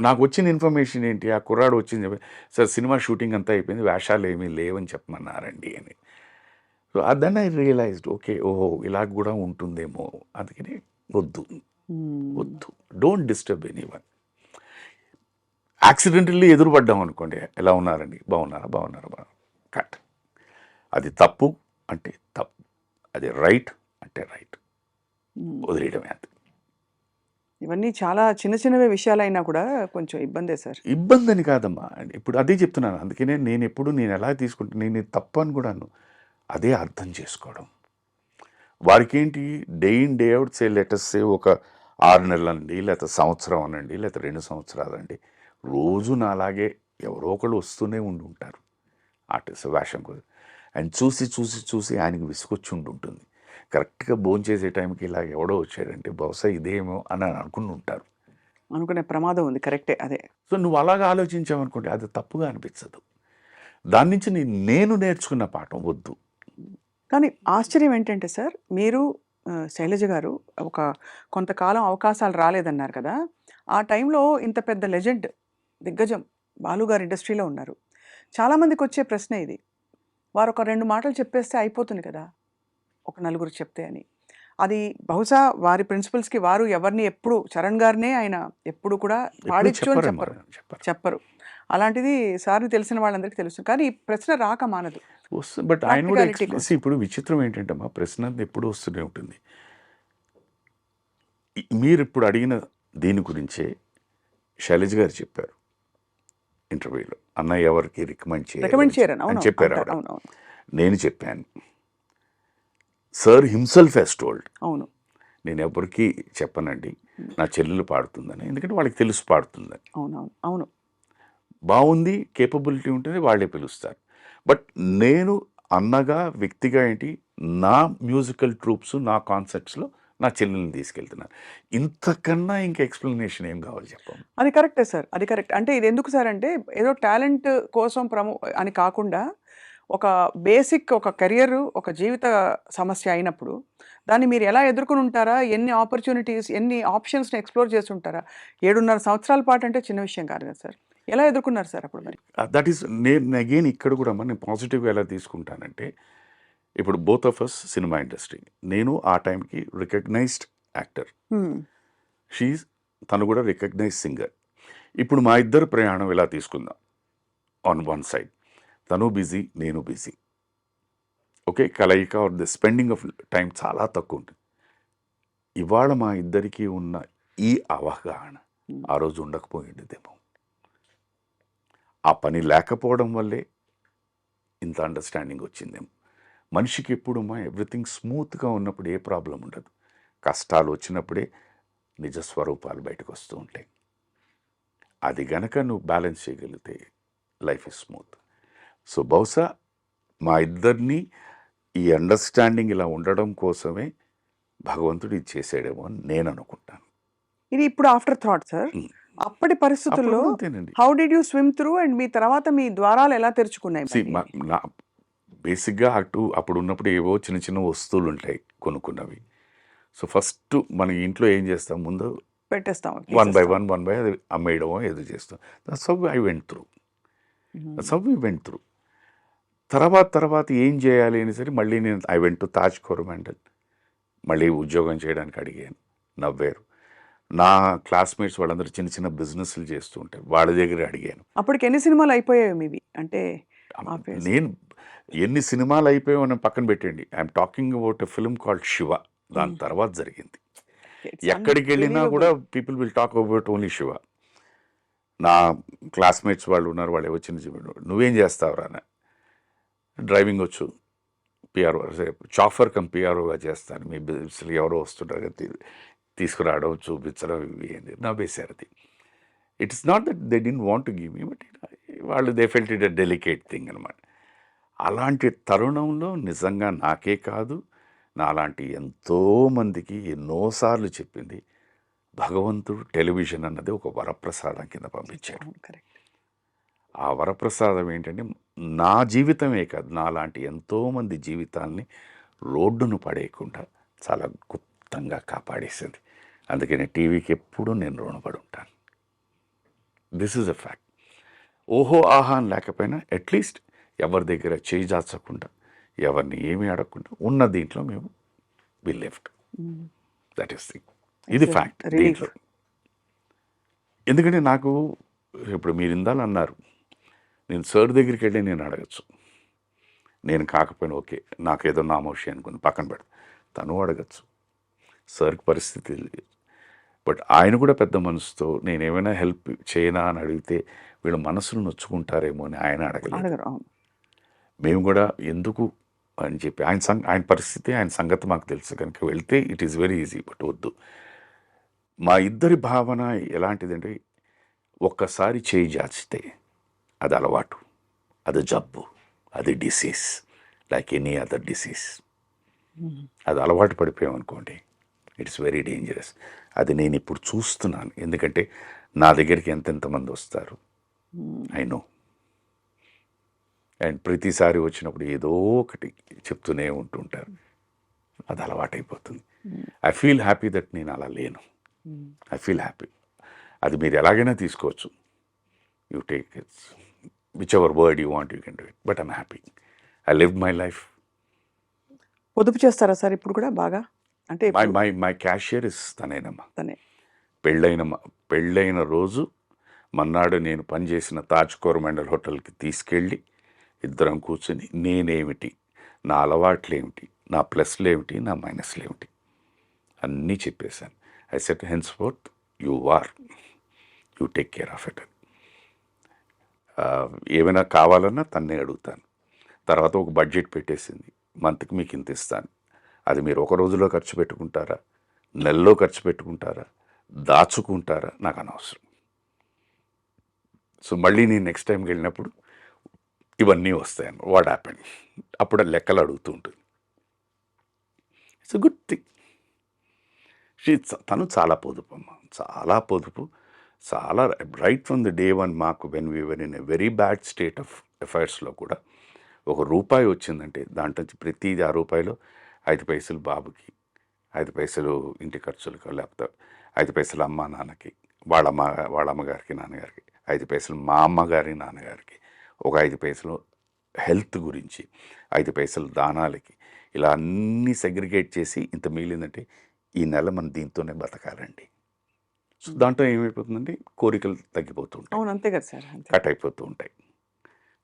నాకు వచ్చిన ఇన్ఫర్మేషన్ ఏంటి, ఆ కుర్రాడు వచ్చింది చెప్పి, సార్ సినిమా షూటింగ్ అంతా అయిపోయింది, వేషాలు ఏమీ లేవని చెప్పమన్నారండి అని. So then I realised, okay, ఓహో ఇలా కూడా ఉంటుందేమో. అందుకని వద్దు, వద్దు, don't disturb anyone. Accidentally ఎదురుపడ్డాం అనుకోండి, ఎలా ఉన్నారండి, బాగున్నారా, బాగున్నారా, బాగున్నారు, కట్. అది తప్పు అంటే తప్పు, అది రైట్ అంటే రైట్, వదిలేయడమే. అంతే. ఇవన్నీ చాలా చిన్న చిన్నవే విషయాలైనా కూడా కొంచెం ఇబ్బందే సార్. ఇబ్బంది అని కాదమ్మా, ఇప్పుడు అదే చెప్తున్నాను. అందుకనే నేను ఎప్పుడు నేను ఎలా తీసుకుంటాను, నేను ఇది తప్పు అని కూడాను అదే అర్థం చేసుకోవడం. వారికి ఏంటి, day in day out say letters say ఒక 6 నెలలండి, లేకపోతే సంవత్సరం అనండి, లేకపోతే 2 సంవత్సరాలండి, రోజు నాలాగే ఎవరో ఒకళ్ళు వస్తూనే ఉండి ఉంటారు ఆర్టిస్ట్ వేషం కోసం. ఆయన చూసి చూసి చూసి ఆయనకి విసుకొచ్చి ఉంటుంది. కరెక్ట్గా భోంచేసే టైంకి ఇలా ఎవడో వచ్చాడంటే బహుశా ఇదేమో అని అనుకుని ఉంటారు. అనుకునే ప్రమాదం ఉంది. కరెక్టే అదే. సో నువ్వు అలాగా ఆలోచించావనుకోండి, అది తప్పుగా అనిపించదు. దాని నుంచి నేను నేర్చుకున్న పాఠం వద్దు. కానీ ఆశ్చర్యం ఏంటంటే సార్, మీరు శైలజ గారు ఒక కొంతకాలం అవకాశాలు రాలేదన్నారు కదా! ఆ టైంలో ఇంత పెద్ద లెజెండ్, దిగ్గజం బాలుగారు ఇండస్ట్రీలో ఉన్నారు. చాలామందికొచ్చే ప్రశ్నే ఇది. వారొక 2 మాటలు చెప్పేస్తే అయిపోతుంది కదా! ఒక నలుగురికి చెప్తే అని. అది బహుశా వారి ప్రిన్సిపల్స్‌కి వారు ఎవరిని ఎప్పుడు చరణ్ గారినే ఆయన ఎప్పుడు కూడా పాడిచ్చు అని చెప్పరు. చెప్పరు. అలాంటిది సార్‌ని తెలిసిన వాళ్ళందరికీ తెలుసు. కానీ ఈ ప్రశ్న రాక మానదు. వస్తుంది. బట్ ఆయన కూడా ప్రాక్టికాలిటీ కోసం. ఇప్పుడు విచిత్రం ఏంటంటే మా ప్రశ్న ఎప్పుడు వస్తూనే ఉంటుంది. మీరు ఇప్పుడు అడిగిన దీని గురించే శైలజ గారు చెప్పారు ఇంటర్వ్యూలో, అన్నయ్య ఎవరికి రికమెండ్ చేయరని. అని చెప్పారు ఆవిడ. అవునవును. నేను చెప్పాను, సార్ హిమ్సెల్ఫ్ హెస్ టోల్డ్, అవును. నేను ఎవరికి చెప్పనండి నా చెల్లెలు పాడుతుందని, ఎందుకంటే వాళ్ళకి తెలుసు పాడుతుందని. అవునవును. అవును. బాగుంది, కేపబిలిటీ ఉంటుంది, వాళ్ళే పిలుస్తారు. బట్ నేను అన్నగా వ్యక్తిగా ఏంటి, నా మ్యూజికల్ ట్రూప్స్ నా కాన్సెప్ట్స్లో నా చెల్లెల్ని తీసుకెళ్తున్నాను. ఇంతకన్నా ఇంకా ఎక్స్ప్లెనేషన్ ఏం కావాలి చెప్పండి. అది కరెక్టే సార్. అది కరెక్ట్. అంటే ఇది ఎందుకు సార్ అంటే ఏదో టాలెంట్ కోసం అని కాకుండా ఒక బేసిక్ ఒక కెరియర్, ఒక జీవిత సమస్య అయినప్పుడు దాన్ని మీరు ఎలా ఎదుర్కొని ఉంటారా? ఎన్ని ఆపర్చునిటీస్, ఎన్ని ఆప్షన్స్‌ని ఎక్స్‌ప్లోర్ చేసి ఉంటారా? 7.5 సంవత్సరాల పాటు అంటే చిన్న విషయం కాదు కదా సార్. ఎలా ఎదుర్కొన్నారు సార్ అప్పుడు మరి? దట్ ఈస్, నేను అగైన్ ఇక్కడ కూడా నేను పాజిటివ్గా ఎలా తీసుకుంటానంటే, ఇప్పుడు both of us cinema industry, నేను ఆ టైంకి రికగ్నైజ్డ్ యాక్టర్, తను కూడా రికగ్నైజ్డ్ సింగర్. ఇప్పుడు మా ఇద్దరు ప్రయాణం ఎలా తీసుకుందాం, ఆన్ వన్ సైడ్ తను బిజీ, నేను బిజీ, ఓకే, కలయిక or the spending of time చాలా తక్కువ ఉంటుంది. ఇవాళ మా ఇద్దరికీ ఉన్న ఈ అవగాహన ఆ రోజు ఉండకపోయిందేమో. ఆ పని లేకపోవడం వల్లే ఇంత అండర్స్టాండింగ్ వచ్చిందేమో. మనిషికి ఎప్పుడు ఎవ్రీథింగ్ స్మూత్గా ఉన్నప్పుడు ఏ ప్రాబ్లం ఉండదు. కష్టాలు వచ్చినప్పుడే నిజ స్వరూపాలు బయటకు వస్తూ ఉంటాయి. అది గనక నువ్వు బ్యాలెన్స్ చేయగలిగితే లైఫ్ ఇస్ స్మూత్. సో బహుశా మా ఇద్దరిని ఈ అండర్స్టాండింగ్ ఇలా ఉండడం కోసమే భగవంతుడు ఇది చేసాడేమో అని నేను అనుకుంటాను. ఇది ఇప్పుడు ఆఫ్టర్ థాట్ సార్. అప్పటి పరిస్థితుల్లో how did you swim through and మీ తర్వాత మీ ద్వారాలు ఎలా తెరుచుకున్నాయి? బేసిక్గా అప్పుడు ఉన్నప్పుడు ఏవో చిన్న చిన్న వస్తువులు ఉంటాయి కొనుక్కున్నవి. సో ఫస్ట్ మన ఇంట్లో ఏం చేస్తాం, ముందు పెట్టేస్తాం, వన్ బై వన్ అది అమ్మేయడమో ఏదో చేస్తాం. That's how I went through. తర్వాత ఏం చేయాలి అని సరే మళ్ళీ నేను I went to Taj Coromandel, మళ్ళీ ఉద్యోగం చేయడానికి అడిగాను, నవ్వారు. నా క్లాస్మేట్స్ వాళ్ళందరూ చిన్న చిన్న బిజినెస్లు చేస్తూ ఉంటారు, వాళ్ళ దగ్గర అడిగాను. అప్పటికి ఎన్ని సినిమాలు అయిపోయాయి మీవి? అంటే నేను ఎన్ని సినిమాలు అయిపోయావు అని పక్కన పెట్టండి, I'm talking about a film called Shiva. దాని తర్వాత జరిగింది. ఎక్కడికి వెళ్ళినా కూడా people will talk about only Shiva. నా క్లాస్మేట్స్ వాళ్ళు ఉన్నారు, వాళ్ళు వచ్చిన నువ్వేం చేస్తావురా అని, డ్రైవింగ్ వచ్చు, పిఆర్ఓ చాఫర్ కమ్ పిఆర్ఓగా చేస్తాను, మీ బిజినెస్లు ఎవరో వస్తుంటారు కదా తీసుకురావడం చూపించడం ఇవి ఏంటి నవ్వేశారు. అది it is not that they didn't want to give me, but వాళ్ళు they felt it a delicate thing అనమాట. అలాంటి తరుణంలో నిజంగా నాకే కాదు, నాలాంటి ఎంతోమందికి ఎన్నోసార్లు చెప్పింది భగవంతుడు టెలివిజన్ అన్నది ఒక వరప్రసాదం కింద పంపించాడు. ఆ వరప్రసాదం ఏంటంటే నా జీవితమే కాదు, నాలాంటి ఎంతోమంది జీవితాల్ని రోడ్డును పడేయకుండా చాలా గుప్తంగా కాపాడేసింది. అందుకని టీవీకి ఎప్పుడూ నేను రుణపడి ఉంటాను. This is a fact. ఓహో ఆహా అని లేకపోయినా అట్లీస్ట్ ఎవరి దగ్గర చేయి జాచకుండా ఎవరిని ఏమీ అడగకుండా ఉన్న దీంట్లో మేము వి లెఫ్ట్. That is thing. ఇది It's a ఫ్యాక్ట్ relief. దీంట్లో. ఎందుకంటే నాకు ఇప్పుడు మీరు ఇందాలు అన్నారు, నేను సార్ దగ్గరికి వెళ్ళి నేను అడగచ్చు. నేను కాకపోయినా ఓకే, నాకేదో నామోషి అనుకుని పక్కన పెడతా, తను అడగచ్చు. సార్కి పరిస్థితి తెలియదు. బట్ ఆయన కూడా పెద్ద మనసుతో నేను ఏమైనా హెల్ప్ చేయనా అని అడిగితే వీళ్ళ మనసులు నొచ్చుకుంటారేమో అని ఆయన అడగలేదు. అడగరు. అవును. మేము కూడా ఎందుకు అని చెప్పి ఆయన పరిస్థితి, ఆయన సంగతి మాకు తెలుసు కనుక వెళ్తే it is very easy. But వద్దు. మా ఇద్దరి భావన ఎలాంటిదంటే, ఒక్కసారి చేయి జాచితే అది అలవాటు, అది జబ్బు, అది disease, like any other disease. అది అలవాటు పడిపోయామనుకోండి, ఇట్స్ వెరీ డేంజరస్. అది నేను ఇప్పుడు చూస్తున్నాను. ఎందుకంటే నా దగ్గరికి ఎంతెంతమంది వస్తారు, ఐ నో. అండ్ ప్రతిసారి వచ్చినప్పుడు ఏదో ఒకటి చెప్తూనే ఉంటుంటారు. అది అలవాటైపోతుంది. ఐ ఫీల్ హ్యాపీ దట్ నేను అలా లేను. I feel happy. అది మీరు ఎలాగైనా తీసుకోవచ్చు. You take its which ever word you want, you can do it. But I'm happy. I live my life. పొదుపు చేస్తారా సార్ ఇప్పుడు కూడా బాగా? అంటే మై ఇప్పుడు మై మై క్యాషియర్ ఇస్ తనేనమ్మా. తనే. పెళ్ళైన రోజు మన్నాడు నేను పనిచేసిన తాజ్ కోరమండల్ హోటల్కి తీసుకెళ్ళి ఇద్దరం కూర్చొని నేనేమిటి, నా అలవాట్లు ఏమిటి, నా ప్లస్లు ఏమిటి, నా మైనస్లు ఏమిటి అన్నీ చెప్పేశాను. I set hence fourth you take care of it. ఏమైనా కావాలన్నా తన్నే అడుగుతాను. తర్వాత ఒక బడ్జెట్ పెట్టేసింది, మంత్కి మీకు ఇంత ఇస్తాను. అది మీరు ఒక రోజులో ఖర్చు పెట్టుకుంటారా, నెలలో ఖర్చు పెట్టుకుంటారా, దాచుకుంటారా, నాకు అనవసరం. సో మళ్ళీ నేను నెక్స్ట్ టైంకి వెళ్ళినప్పుడు ఇవన్నీ వస్తాయి. వాట్ హ్యాపెండ్, అప్పుడు లెక్కలు అడుగుతూ ఉంటుంది. It's a good thing. తను చాలా పొదుపు అమ్మ, చాలా పొదుపు. చాలా right from the day one. మాకు when we were in a very bad state of అఫైర్స్లో కూడా ₹1 వచ్చిందంటే దాంట్లో ప్రతి ₹6 5 పైసలు బాబుకి, 5 పైసలు ఇంటి ఖర్చులకు, లేకపోతే 5 పైసలు అమ్మ నాన్నకి, వాళ్ళ అమ్మగారికి నాన్నగారికి, 5 పైసలు మా అమ్మగారి నాన్నగారికి, ఒక 5 పైసలు హెల్త్ గురించి, 5 పైసలు దానాలకి, ఇలా అన్నీ సెగ్రిగేట్ చేసి ఇంత మిగిలిందంటే ఈ నెల మనం దీంతోనే బతకాలండి. సో దాంట్లో ఏమైపోతుందంటే కోరికలు తగ్గిపోతూ ఉంటాయి, అవును, అంతే కదా సార్. అంతే. కట్ అయిపోతూ ఉంటాయి.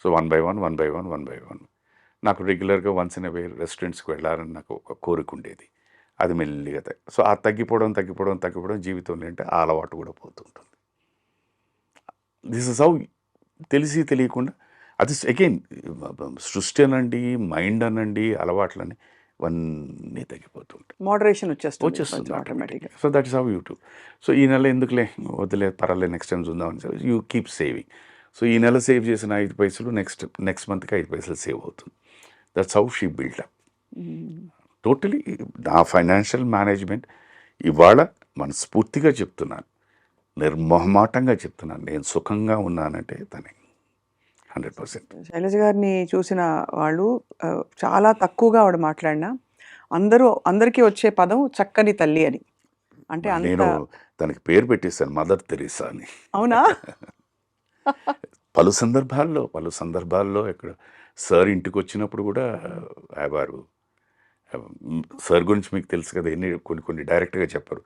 సో 1 by 1 నాకు రెగ్యులర్గా వన్స్ ఇన్ అవే రెస్టారెంట్స్కి వెళ్ళాలని నాకు ఒక కోరిక ఉండేది. అది మెల్లిగా సో ఆ తగ్గిపోవడం జీవితంలో అంటే ఆ అలవాటు కూడా పోతుంటుంది. దిస్ ఇస్ హౌ తెలిసి తెలియకుండా అది అగైన్ సృష్టి అనండి, మైండ్ అనండి, అలవాట్లని ఇవన్నీ తగ్గిపోతుంటాయి, మోడరేషన్ వచ్చేస్తుంది ఆటోమేటిక్గా. ఆటోమేటిక్గా. So that is how you to. So ఈ నెల ఎందుకులే, వద్దులే, పర్వాలేదు, నెక్స్ట్ టైం చూద్దామని యూ కీప్ సేవింగ్. సో ఈ నెల సేవ్ చేసిన 5 పైసలు నెక్స్ట్ మంత్కి 5 పైసలు సేవ్ అవుతుంది. That's how she build up. Totally నా ఫైనాన్షియల్ మేనేజ్మెంట్ ఇవాళ మనస్ఫూర్తిగా చెప్తున్నాను, నిర్మోహమాటంగా చెప్తున్నాను, నేను సుఖంగా ఉన్నానంటే తనే 100%. శైలజ గారిని చూసిన వాళ్ళు చాలా తక్కువగా ఆవిడ మాట్లాడినా అందరికీ వచ్చే పదం చక్కని తల్లి అని. అంటే నేను అంత తనకి పేరు పెట్టేశాను, మదర్ తెరీసా అని. అవునా? పలు సందర్భాల్లో ఇక్కడ సార్ ఇంటికి వచ్చినప్పుడు కూడా వారు సార్ గురించి మీకు తెలుసు కదా, కొన్ని డైరెక్ట్గా చెప్పారు,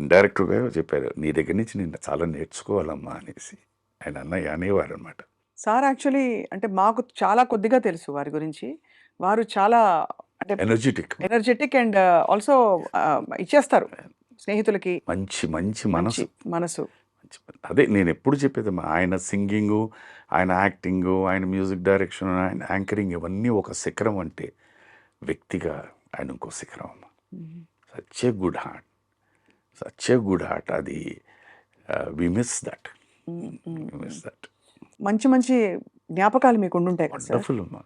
ఇండైరెక్ట్గా చెప్పారు, నీ దగ్గర నుంచి నేను చాలా నేర్చుకోవాలమ్మా అనేసి ఆయన అనేవారు అనమాట. సార్ యాక్చువల్లీ అంటే మాకు చాలా కొద్దిగా తెలుసు వారి గురించి. వారు చాలా అంటే ఎనర్జెటిక్ అండ్ ఆల్సో ఇచ్చేస్తారు స్నేహితులకి. మంచి మనసు. అదే నేను ఎప్పుడు చెప్పేదమ్మా, ఆయన సింగింగు, ఆయన యాక్టింగు, ఆయన మ్యూజిక్ డైరెక్షన్, ఆయన యాంకరింగ్, ఇవన్నీ ఒక శిఖరం అంటే వ్యక్తిగా ఆయన ఇంకో శిఖరం అమ్మ. Such a good heart. అది వి మిస్ దట్. మంచి జ్ఞాపకాలు మీకు ఉండుంటాయి కదా సార్. వండర్ఫుల్ అమ్మా.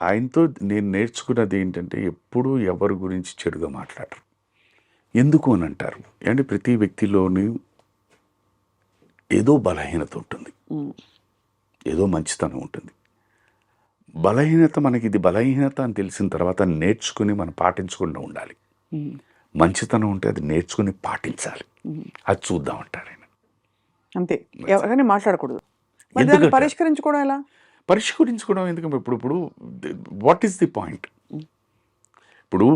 ఆయనతో నేను నేర్చుకున్నది ఏంటంటే, ఎప్పుడూ ఎవరి గురించి చెడుగా మాట్లాడరు. ఎందుకు అని అంటారు అంటే, ప్రతి వ్యక్తిలోని ఏదో బలహీనత ఉంటుంది, ఏదో మంచితనం ఉంటుంది. బలహీనత మనకి ఇది బలహీనత అని తెలిసిన తర్వాత నేర్చుకుని మనం పాటించకుండా ఉండాలి. మంచితనం ఉంటే అది నేర్చుకుని పాటించాలి. అది చూద్దామంటారు ఆయన. అంతే, ఎవరిని మాట్లాడకూడదు. మరి దాన్ని ఎందుకంటే పరిష్కరించుకోవడం ఎలా? పరిష్కరించుకోవడం ఎందుకు? ఇప్పుడు వాట్ ఈస్ ది పాయింట్? ఇప్పుడు